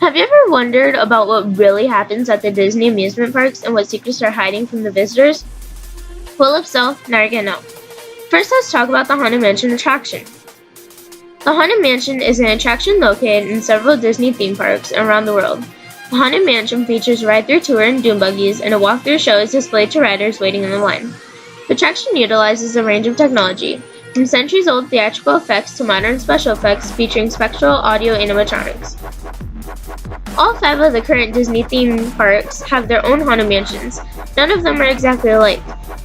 Have you ever wondered about what really happens at the Disney amusement parks and what secrets are hiding from the visitors? Well, if so, now you're gonna know. First, let's talk about the Haunted Mansion attraction. The Haunted Mansion is an attraction located in several Disney theme parks around the world. The Haunted Mansion features a ride-through tour and dune buggies, and a walk-through show is displayed to riders waiting in the line. The attraction utilizes a range of technology, from centuries-old theatrical effects to modern special effects featuring spectral audio animatronics. All 5 of the current Disney theme parks have their own Haunted Mansions. None of them are exactly alike.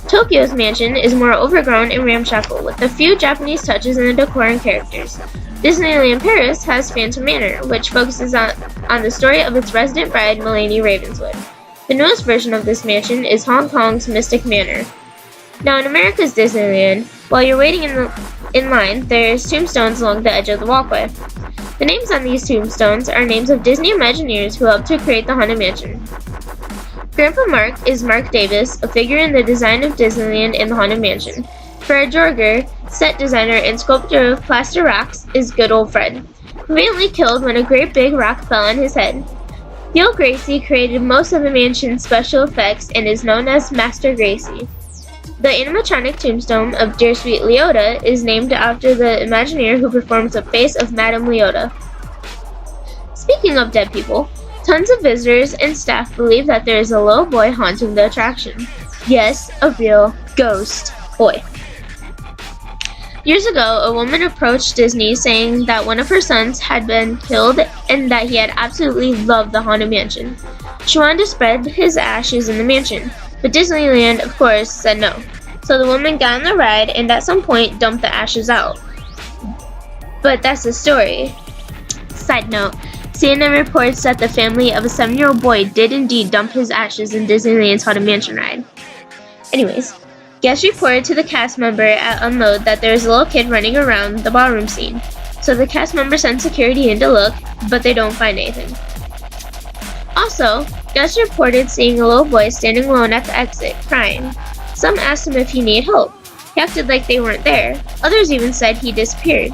Tokyo's mansion is more overgrown and ramshackle, with a few Japanese touches in the decor and characters. Disneyland Paris has Phantom Manor, which focuses on the story of its resident bride, Melanie Ravenswood. The newest version of this mansion is Hong Kong's Mystic Manor. Now in America's Disneyland, while you're waiting in line, there's tombstones along the edge of the walkway. The names on these tombstones are names of Disney Imagineers who helped to create the Haunted Mansion. Grandpa Mark is Mark Davis, a figure in the design of Disneyland and the Haunted Mansion. Fred Jorger, set designer and sculptor of plaster rocks, is good old Fred, conveniently killed when a great big rock fell on his head. Gil Gracie created most of the mansion's special effects and is known as Master Gracie. The animatronic tombstone of Dear Sweet Leota is named after the Imagineer who performs the face of Madame Leota. Speaking of dead people, tons of visitors and staff believe that there is a little boy haunting the attraction. Yes, a real ghost boy. Years ago, a woman approached Disney saying that one of her sons had been killed and that he had absolutely loved the Haunted Mansion. She wanted to spread his ashes in the mansion, but Disneyland, of course, said no. So the woman got on the ride and at some point dumped the ashes out. But that's the story. Side note, CNN reports that the family of a 7-year-old boy did indeed dump his ashes in Disneyland's Haunted Mansion ride. Anyways, guests reported to the cast member at Unload that there was a little kid running around the ballroom scene. So the cast member sent security in to look, but they don't find anything. Also, guests reported seeing a little boy standing alone at the exit, crying. Some asked him if he needed help. He acted like they weren't there. Others even said he disappeared.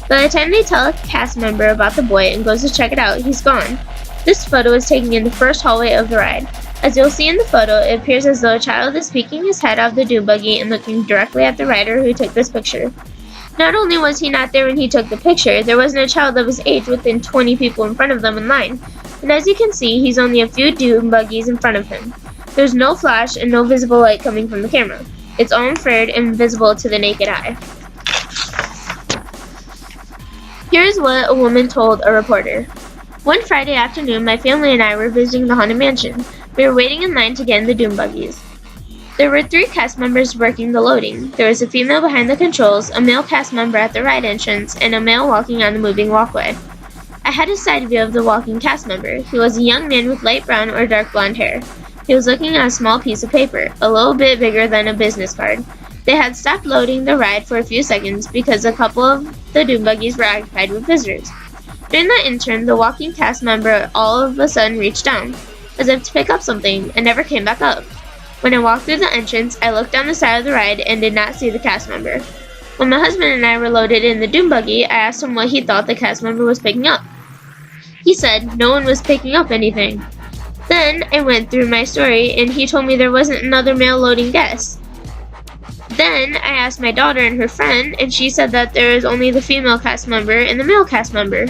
By the time they tell a cast member about the boy and goes to check it out, he's gone. This photo is taken in the first hallway of the ride. As you'll see in the photo, it appears as though a child is peeking his head out of the dune buggy and looking directly at the rider who took this picture. Not only was he not there when he took the picture, there wasn't a child of his age within 20 people in front of them in line. And as you can see, he's only a few dune buggies in front of him. There's no flash and no visible light coming from the camera. It's all infrared and invisible to the naked eye. Here's what a woman told a reporter. One Friday afternoon, my family and I were visiting the Haunted Mansion. We were waiting in line to get in the dune buggies. There were 3 cast members working the loading. There was a female behind the controls, a male cast member at the ride entrance, and a male walking on the moving walkway. I had a side view of the walking cast member. He was a young man with light brown or dark blonde hair. He was looking at a small piece of paper, a little bit bigger than a business card. They had stopped loading the ride for a few seconds because a couple of the dune buggies were occupied with visitors. During that interim, the walking cast member all of a sudden reached down, as if to pick up something, and never came back up. When I walked through the entrance, I looked down the side of the ride and did not see the cast member. When my husband and I were loaded in the dune buggy, I asked him what he thought the cast member was picking up. He said no one was picking up anything. Then I went through my story and he told me there wasn't another male loading guest. Then I asked my daughter and her friend and she said that there is only the female cast member and the male cast member.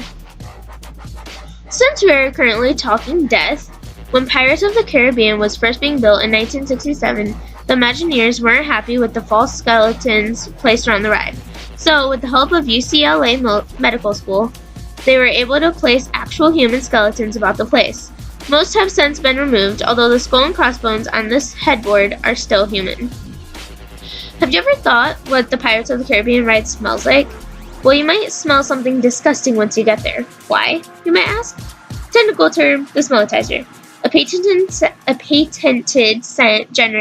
Since we are currently talking death, when Pirates of the Caribbean was first being built in 1967, the Imagineers weren't happy with the false skeletons placed around the ride. So, with the help of UCLA Medical School, they were able to place actual human skeletons about the place. Most have since been removed, although the skull and crossbones on this headboard are still human. Have you ever thought what the Pirates of the Caribbean ride smells like? Well, you might smell something disgusting once you get there. Why, you might ask? Technical term, the smellitizer. A patented scent generated